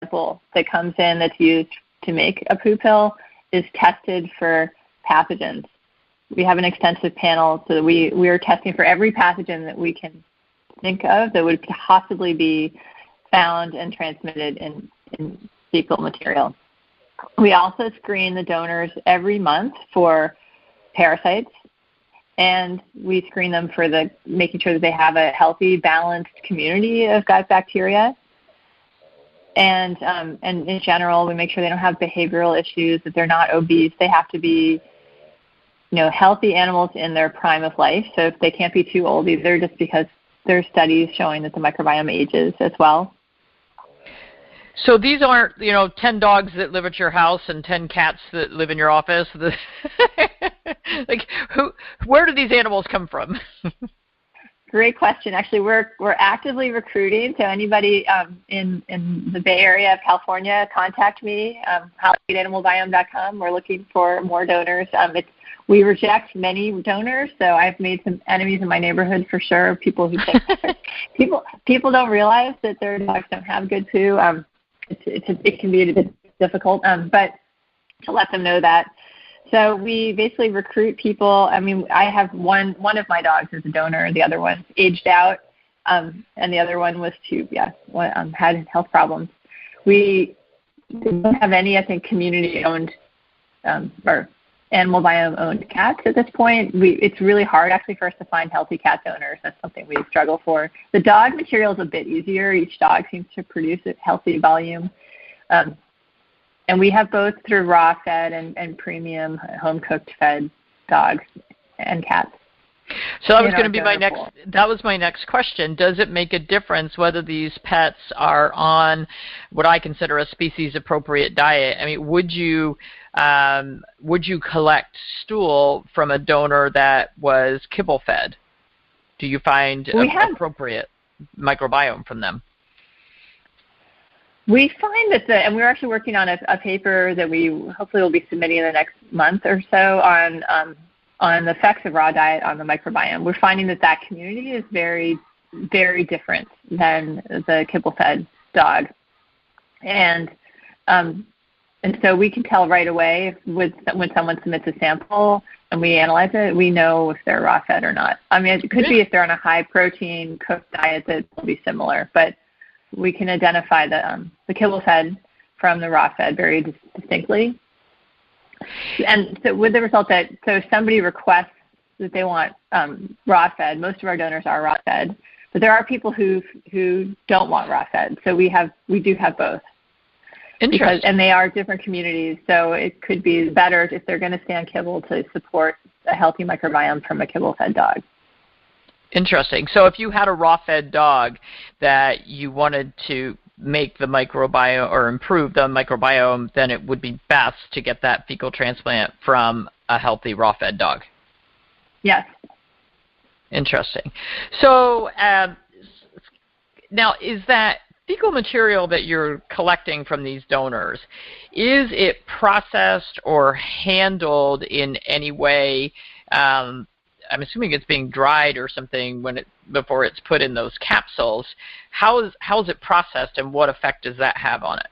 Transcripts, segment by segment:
sample that comes in that's used to make a poo pill is tested for pathogens. We have an extensive panel, so that we are testing for every pathogen that we can think of that would possibly be found and transmitted in fecal material. We also screen the donors every month for parasites, and we screen them for making sure that they have a healthy, balanced community of gut bacteria. And in general, we make sure they don't have behavioral issues, that they're not obese. They have to be, healthy animals in their prime of life. So if they can't be too old either, just because there's studies showing that the microbiome ages as well. So these aren't, 10 dogs that live at your house and 10 cats that live in your office. Where do these animals come from? Great question. Actually, we're actively recruiting. So anybody in the Bay Area of California, contact me. AnimalBiome.com. We're looking for more donors. We reject many donors, so I've made some enemies in my neighborhood for sure. People who think people don't realize that their dogs don't have good poo. It can be a bit difficult, but to let them know that. So we basically recruit people. I have one of my dogs is a donor. The other one's aged out, and the other one was had health problems. We don't have any, I think, community-owned or AnimalBiome-owned cats at this point. It's really hard, actually, for us to find healthy cat donors. That's something we struggle for. The dog material is a bit easier. Each dog seems to produce a healthy volume. And we have both through raw-fed and premium home-cooked fed dogs and cats. So that was going to be my next question. Does it make a difference whether these pets are on what I consider a species-appropriate diet? Would you collect stool from a donor that was kibble-fed? Do you find appropriate microbiome from them? We find that and we're actually working on a paper that we hopefully will be submitting in the next month or so on the effects of raw diet on the microbiome. We're finding that community is very, very different than the kibble-fed dog. And so we can tell right away when someone submits a sample and we analyze it, we know if they're raw-fed or not. It could be if they're on a high-protein cooked diet that will be similar, but we can identify the kibble-fed from the raw-fed very distinctly. And so with the result that, so if somebody requests that they want raw-fed, most of our donors are raw-fed, but there are people who don't want raw-fed. So we do have both. Interesting. And they are different communities, so it could be better if they're going to stay on kibble to support a healthy microbiome from a kibble-fed dog. Interesting. So if you had a raw-fed dog that you wanted to make the microbiome or improve the microbiome, then it would be best to get that fecal transplant from a healthy raw-fed dog. Yes. Interesting. So now, is that fecal material that you're collecting from these donors, is it processed or handled in any way? I'm assuming it's being dried or something before it's put in those capsules. How is it processed, and what effect does that have on it?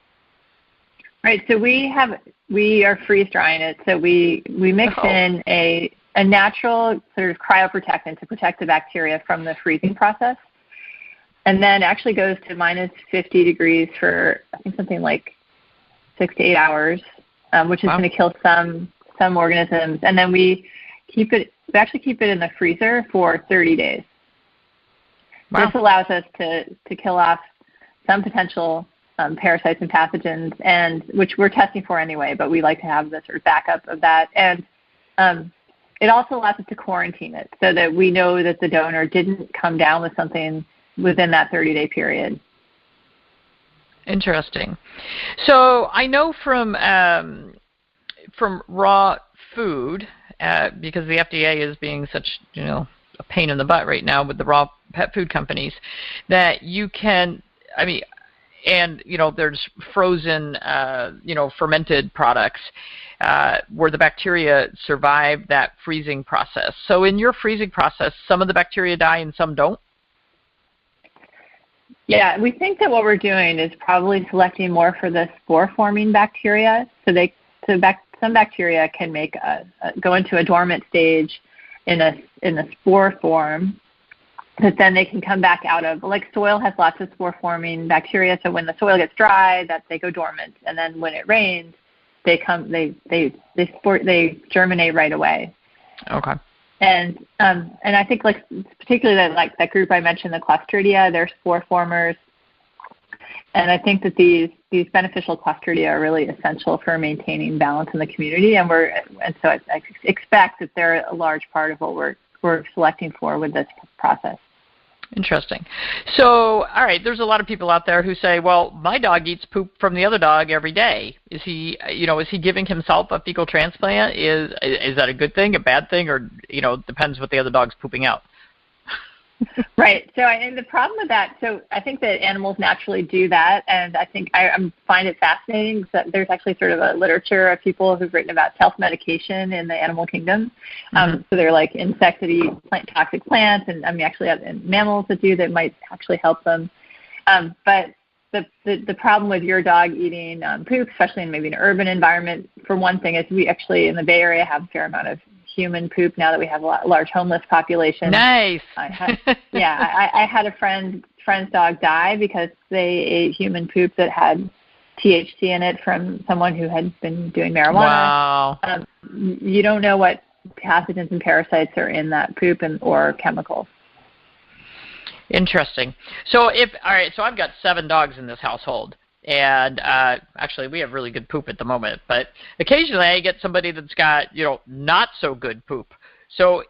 Right. So we are freeze drying it. So we mix in a natural sort of cryoprotectant to protect the bacteria from the freezing process, and then actually goes to minus 50 degrees for I think something like 6 to 8 hours, which is going to kill some organisms, and then we actually keep it in the freezer for 30 days. Wow. This allows us to kill off some potential parasites and pathogens, and which we're testing for anyway, but we like to have the sort of backup of that. And it also allows us to quarantine it so that we know that the donor didn't come down with something within that 30-day period. Interesting. So I know from raw food, because the FDA is being such, a pain in the butt right now with the raw pet food companies, that you can, there's frozen, fermented products where the bacteria survive that freezing process. So in your freezing process, some of the bacteria die and some don't? Yeah, we think that what we're doing is probably selecting more for the spore-forming bacteria. Some bacteria can go into a dormant stage in a spore form that then they can come back out of. Like soil has lots of spore-forming bacteria, so when the soil gets dry, they go dormant, and then when it rains, they germinate right away. Okay. And I think particularly that group I mentioned, the Clostridia, they're spore formers, and I think that these beneficial Clostridia are really essential for maintaining balance in the community, and so I expect that they're a large part of what we're selecting for with this process. Interesting. So, all right, there's a lot of people out there who say, well, my dog eats poop from the other dog every day. Is he giving himself a fecal transplant? Is that a good thing, a bad thing, or, depends what the other dog's pooping out? Right. So, and the problem with that, so I think that animals naturally do that, and I think I find it fascinating that there's actually sort of a literature of people who've written about self-medication in the animal kingdom. So they're like insects that eat toxic plants, and actually have mammals that might actually help them. But the problem with your dog eating poop, especially in maybe an urban environment, for one thing, is we actually in the Bay Area have a fair amount of human poop now that we have a large homeless population. Nice. I had a friend's dog die because they ate human poop that had THC in it from someone who had been doing marijuana. Wow. You don't know what pathogens and parasites are in that poop or chemicals. Interesting. So so I've got 7 dogs in this household. And actually, we have really good poop at the moment. But occasionally, I get somebody that's got, not so good poop. So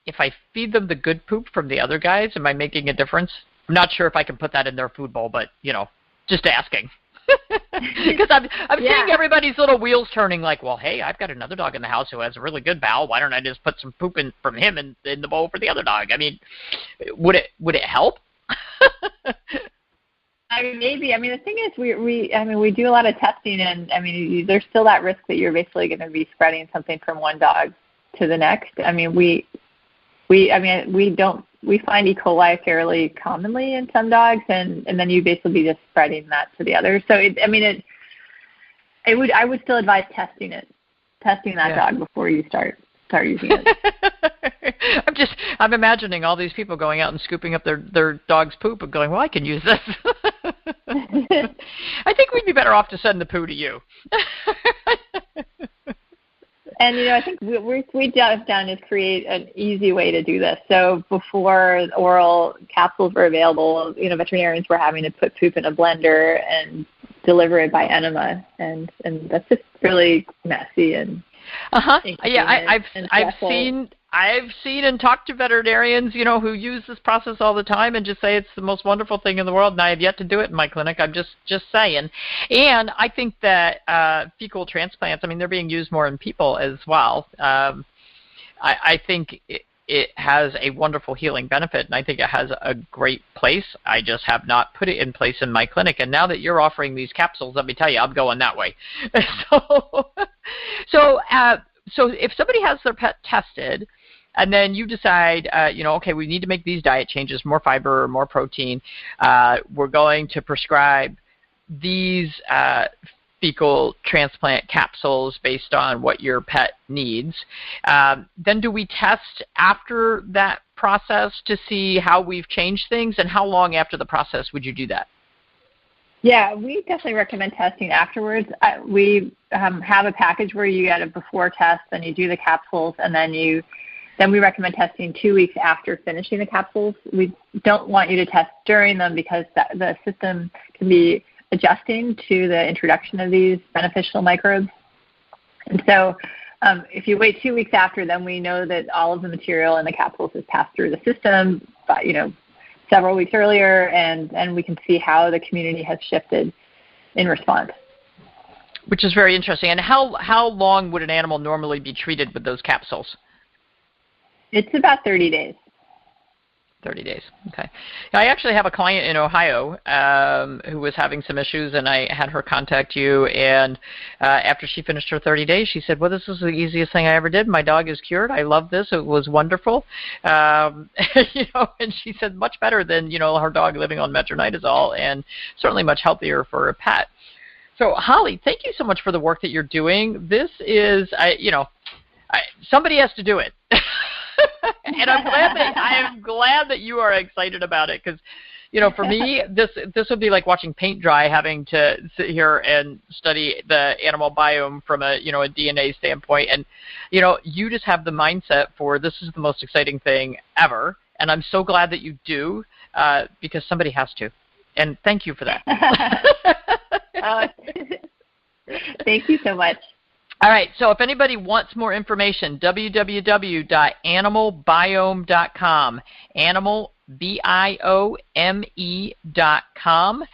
if I feed them the good poop from the other guys, am I making a difference? I'm not sure if I can put that in their food bowl, but, just asking. Because I'm seeing everybody's little wheels turning like, well, hey, I've got another dog in the house who has a really good bowel. Why don't I just put some poop from him in the bowl for the other dog? I mean, would it help? Maybe. The thing is, we do a lot of testing, and there's still that risk that you're basically going to be spreading something from one dog to the next. We find E. coli fairly commonly in some dogs, and then you basically be just spreading that to the others. So I would still advise testing that dog before you start using it. I'm imagining all these people going out and scooping up their dog's poop and going, well, I can use this. I think we'd be better off to send the poo to you. And, I think what we've done is create an easy way to do this. So before oral capsules were available, veterinarians were having to put poop in a blender and deliver it by enema. And that's just really messy and yeah, I've seen and talked to veterinarians, who use this process all the time and just say it's the most wonderful thing in the world, and I have yet to do it in my clinic. I'm just saying. And I think that fecal transplants, they're being used more in people as well. I think it has a wonderful healing benefit, and I think it has a great place. I just have not put it in place in my clinic. And now that you're offering these capsules, let me tell you, I'm going that way. So if somebody has their pet tested, and then you decide, okay, we need to make these diet changes, more fiber, more protein, we're going to prescribe these fecal transplant capsules based on what your pet needs. Then do we test after that process to see how we've changed things, and how long after the process would you do that? Yeah, we definitely recommend testing afterwards. We have a package where you get a before test, then you do the capsules, and then we recommend testing 2 weeks after finishing the capsules. We don't want you to test during them because the system can be adjusting to the introduction of these beneficial microbes. And so if you wait 2 weeks after, then we know that all of the material in the capsules has passed through the system, several weeks earlier, and we can see how the community has shifted in response. Which is very interesting. And how long would an animal normally be treated with those capsules? It's about 30 days. 30 days. Okay. I actually have a client in Ohio who was having some issues, and I had her contact you. And after she finished her 30 days, she said, well, this is the easiest thing I ever did. My dog is cured. I love this. It was wonderful. And she said much better than, her dog living on metronidazole, and certainly much healthier for a pet. So, Holly, thank you so much for the work that you're doing. This is, somebody has to do it. And I'm glad that you are excited about it, because, for me, this would be like watching paint dry, having to sit here and study the animal biome from a DNA standpoint. And, you just have the mindset for this is the most exciting thing ever. And I'm so glad that you do, because somebody has to. And thank you for that. Thank you so much. All right, so if anybody wants more information, www.animalbiome.com, AnimalBiome.com.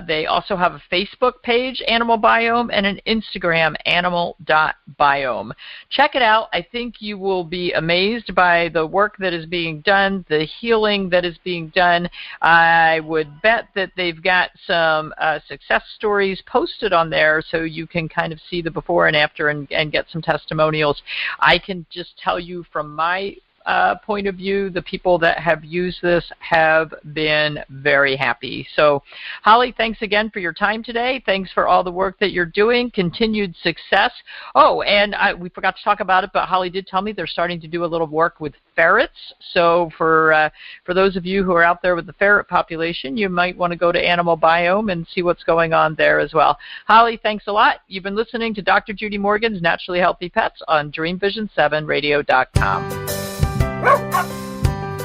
They also have a Facebook page, Animal Biome, and an Instagram, animal.biome. Check it out. I think you will be amazed by the work that is being done, the healing that is being done. I would bet that they've got some success stories posted on there so you can kind of see the before and after and get some testimonials. I can just tell you from my point of view, the people that have used this have been very happy. So, Holly, thanks again for your time today. Thanks for all the work that you're doing. Continued success. Oh, and we forgot to talk about it, but Holly did tell me they're starting to do a little work with ferrets. So for those of you who are out there with the ferret population, you might want to go to Animal Biome and see what's going on there as well. Holly, thanks a lot. You've been listening to Dr. Judy Morgan's Naturally Healthy Pets on DreamVision7Radio.com.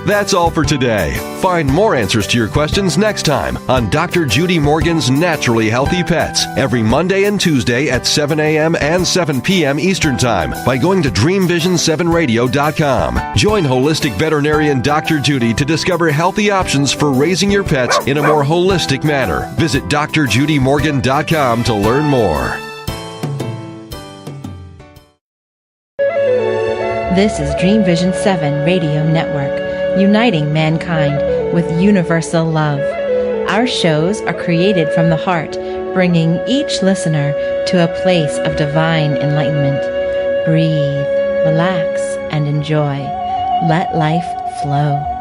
That's all for today. Find more answers to your questions next time on Dr. Judy Morgan's Naturally Healthy Pets every Monday and Tuesday at 7 a.m. and 7 p.m. Eastern Time by going to DreamVision7Radio.com. Join holistic veterinarian Dr. Judy to discover healthy options for raising your pets in a more holistic manner. Visit drjudymorgan.com to learn more. This is Dream Vision 7 Radio Network, uniting mankind with universal love. Our shows are created from the heart, bringing each listener to a place of divine enlightenment. Breathe, relax, and enjoy. Let life flow.